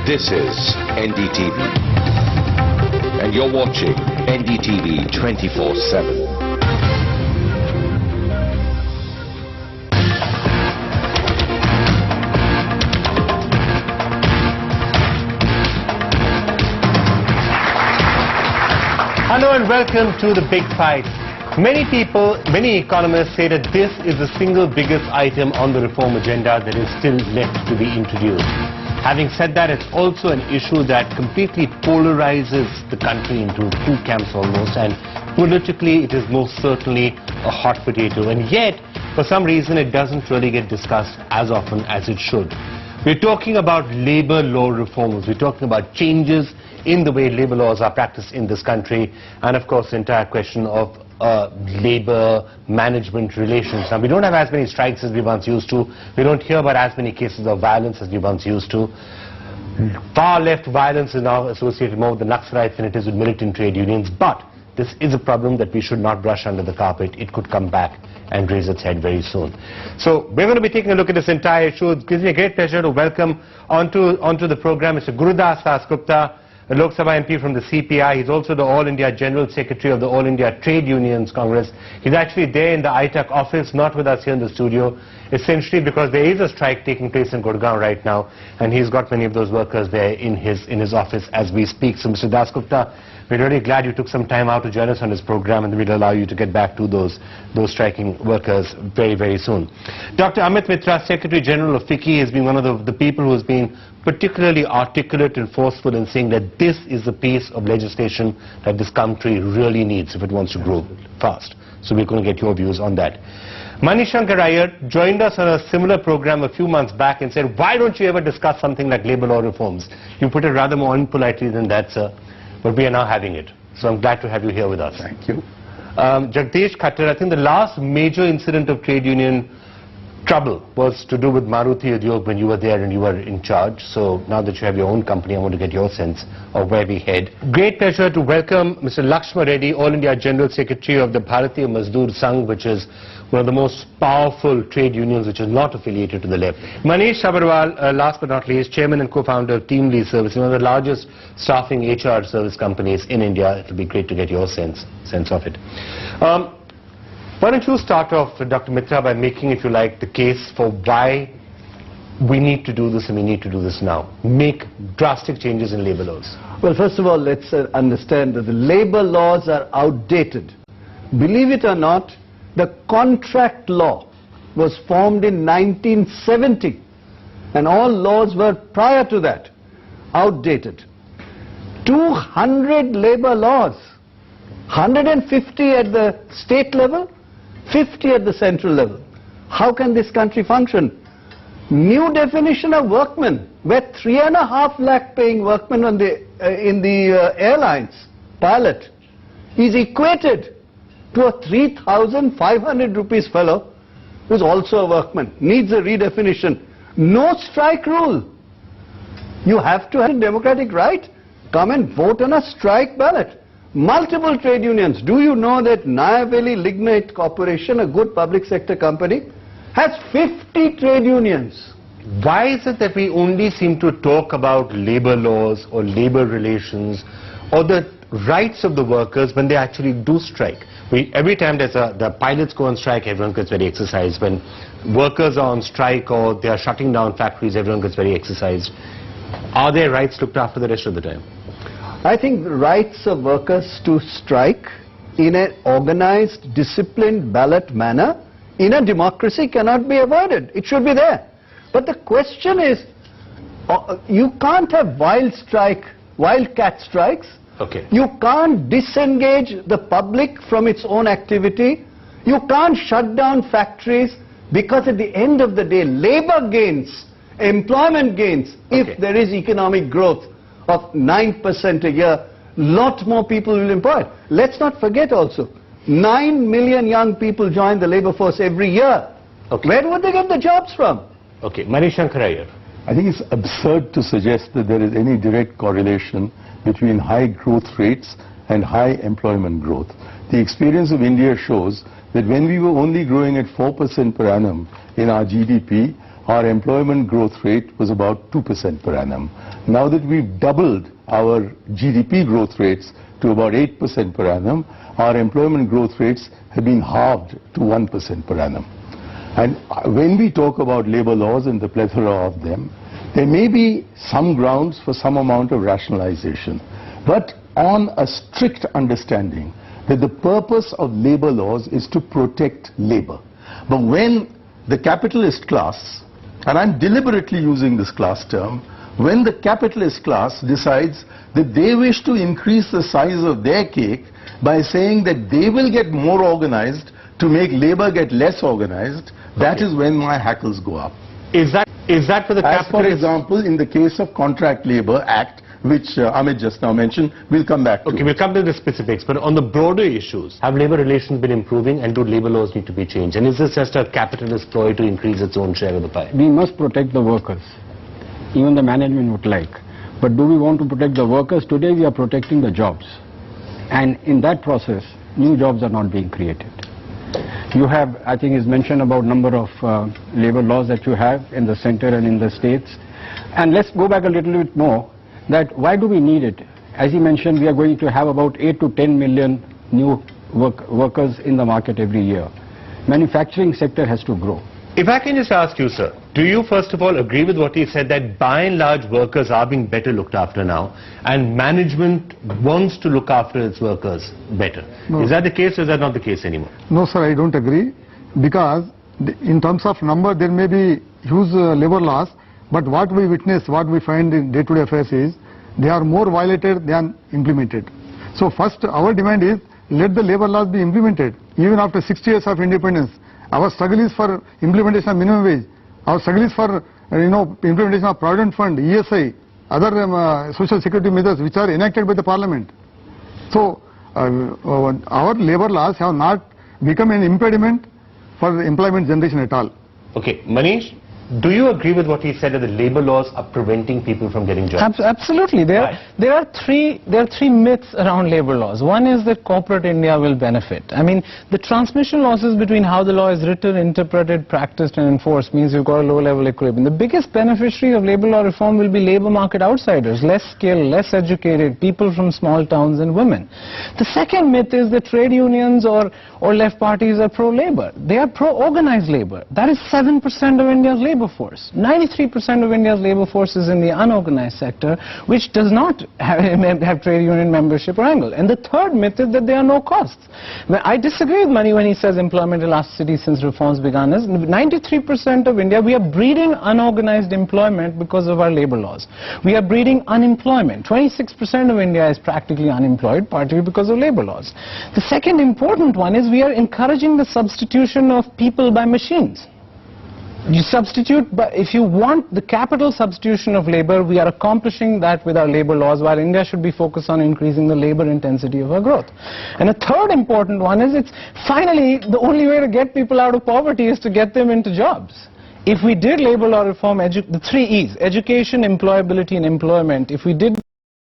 This is NDTV, and you're watching NDTV 24/7. Hello and welcome to the big fight. Many people, many economists say that this is the single biggest item on the reform agenda that is still left to be introduced. Having said that, it's also an issue that completely polarizes the country into two camps almost, and politically it is most certainly a hot potato, and yet for some reason it doesn't really get discussed as often as it should. We're talking about labor law reforms. We're talking about changes in the way labor laws are practiced in this country, and of course the entire question of labor management relations. Now, we don't have as many strikes as we once used to. We don't hear about as many cases of violence as we once used to. Far left violence is now associated more with the Naxalites than it is with militant trade unions, but this is a problem that we should not brush under the carpet. It could come back and raise its head very soon. So we're going to be taking a look at this entire issue. It gives me a great pleasure to welcome onto the program Mr. Gurudas Dasgupta, a Lok Sabha MP from the CPI. He's also the All India General Secretary of the All India Trade Unions Congress. He's actually there in the ITAC office, not with us here in the studio, essentially because there is a strike taking place in Gurgaon right now, and he's got many of those workers there in his office as we speak. So Mr. Dasgupta, we're really glad you took some time out to join us on this program, and we'll allow you to get back to those striking workers very, very soon. Dr. Amit Mitra, Secretary General of FICCI, has been one of the people who has been particularly articulate and forceful in saying that this is the piece of legislation that this country really needs if it wants to grow fast. So we're going to get your views on that. Manish Sabharwal joined us on a similar program a few months back and said, why don't you ever discuss something like labor law reforms? You put it rather more impolitely than that, sir. But we are now having it. So I'm glad to have you here with us. Thank you. Jagdish Khattar, I think the last major incident of trade union trouble was to do with Maruti Udyog when you were there and you were in charge. So now that you have your own company, I want to get your sense of where we head. Great pleasure to welcome Mr. Lakshma Reddy, All India General Secretary of the Bharatiya Mazdoor Sangh, which is one of the most powerful trade unions which is not affiliated to the left. Manish Sabharwal, last but not least, Chairman and Co-founder of Team Lead Service, one of the largest staffing HR service companies in India. It will be great to get your sense of it. Why don't you start off, Dr. Mitra, by making, if you like, the case for why we need to do this and we need to do this now. Make drastic changes in labor laws. Well, first of all, let's understand that the labor laws are outdated. Believe it or not, the contract law was formed in 1970, and all laws were prior to that outdated. 200 labor laws, 150 at the state level, 50 at the central level. How can this country function? New definition of workman, where 3.5 lakh paying workman on in the airlines, pilot, is equated to a 3,500 rupees fellow who is also a workman, needs a redefinition. No strike rule. You have to have a democratic right. Come and vote on a strike ballot. Multiple trade unions. Do you know that Nayaveli Lignite Corporation, a good public sector company, has 50 trade unions? Why is it that we only seem to talk about labor laws or labor relations or the rights of the workers when they actually do strike? Every time the pilots go on strike, everyone gets very exercised. When workers are on strike or they are shutting down factories, everyone gets very exercised. Are their rights looked after the rest of the time? I think the rights of workers to strike in an organized, disciplined ballot manner in a democracy cannot be avoided. It should be there. But the question is, you can't have wildcat strikes. Okay. You can't disengage the public from its own activity. You can't shut down factories, because at the end of the day, labor gains, employment gains, if there is economic growth of 9% a year, lot more people will employ. Let's not forget also, 9 million young people join the labor force every year. Okay. Where would they get the jobs from? Okay, Manish Sabharwal. I think it's absurd to suggest that there is any direct correlation between high growth rates and high employment growth. The experience of India shows that when we were only growing at 4% per annum in our GDP, our employment growth rate was about 2% per annum. Now that we've doubled our GDP growth rates to about 8% per annum, our employment growth rates have been halved to 1% per annum. And when we talk about labor laws and the plethora of them, there may be some grounds for some amount of rationalization, but on a strict understanding that the purpose of labor laws is to protect labor. But when the capitalist class, and I'm deliberately using this class term, when the capitalist class decides that they wish to increase the size of their cake by saying that they will get more organized to make labor get less organized, that is when my hackles go up. Is that for the As for capitalists? example, in the case of Contract Labour Act, which Amit just now mentioned, we'll come back to. Okay, we'll come to the specifics, but on the broader issues, have labour relations been improving, and do labour laws need to be changed? And is this just a capitalist ploy to increase its own share of the pie? We must protect the workers. Even the management would like. But do we want to protect the workers? Today we are protecting the jobs. And in that process, new jobs are not being created. You have, I think it's mentioned about number of labour laws that you have in the center and in the states. And let's go back a little bit more, that why do we need it? As you mentioned, we are going to have about 8 to 10 million new workers in the market every year. Manufacturing sector has to grow. If I can just ask you, sir, do you first of all agree with what he said, that by and large workers are being better looked after now, and management wants to look after its workers better? No. Is that the case, or is that not the case anymore? No, sir, I don't agree, because in terms of number there may be huge labor laws, but what we witness, what we find in day-to-day affairs is they are more violated than implemented. So first our demand is, let the labor laws be implemented. Even after 60 years of independence, our struggle is for implementation of minimum wage. Our struggle is for implementation of Provident Fund, ESI, other social security measures which are enacted by the Parliament. So our labor laws have not become an impediment for employment generation at all. Okay, Manish, do you agree with what he said, that the labour laws are preventing people from getting jobs? Absolutely. There are three myths around labour laws. One is that corporate India will benefit. I mean, the transmission losses between how the law is written, interpreted, practiced and enforced means you've got a low-level equilibrium. The biggest beneficiary of labour law reform will be labour market outsiders, less skilled, less educated, people from small towns and women. The second myth is that trade unions or left parties are pro-labour. They are pro-organized labour. That is 7% of India's labour force. 93% of India's labour force is in the unorganized sector, which does not have trade union membership or angle. And the third myth is that there are no costs. I disagree with Mani when he says employment elasticity since reforms began. Is 93% of India, we are breeding unorganized employment because of our labour laws. We are breeding unemployment. 26% of India is practically unemployed, partly because of labour laws. The second important one is we are encouraging the substitution of people by machines. You substitute, but if you want the capital substitution of labor, we are accomplishing that with our labor laws, while India should be focused on increasing the labor intensity of our growth. And a third important one is, it's finally the only way to get people out of poverty is to get them into jobs. If we did labor law reform, the three E's, education, employability and employment, if we did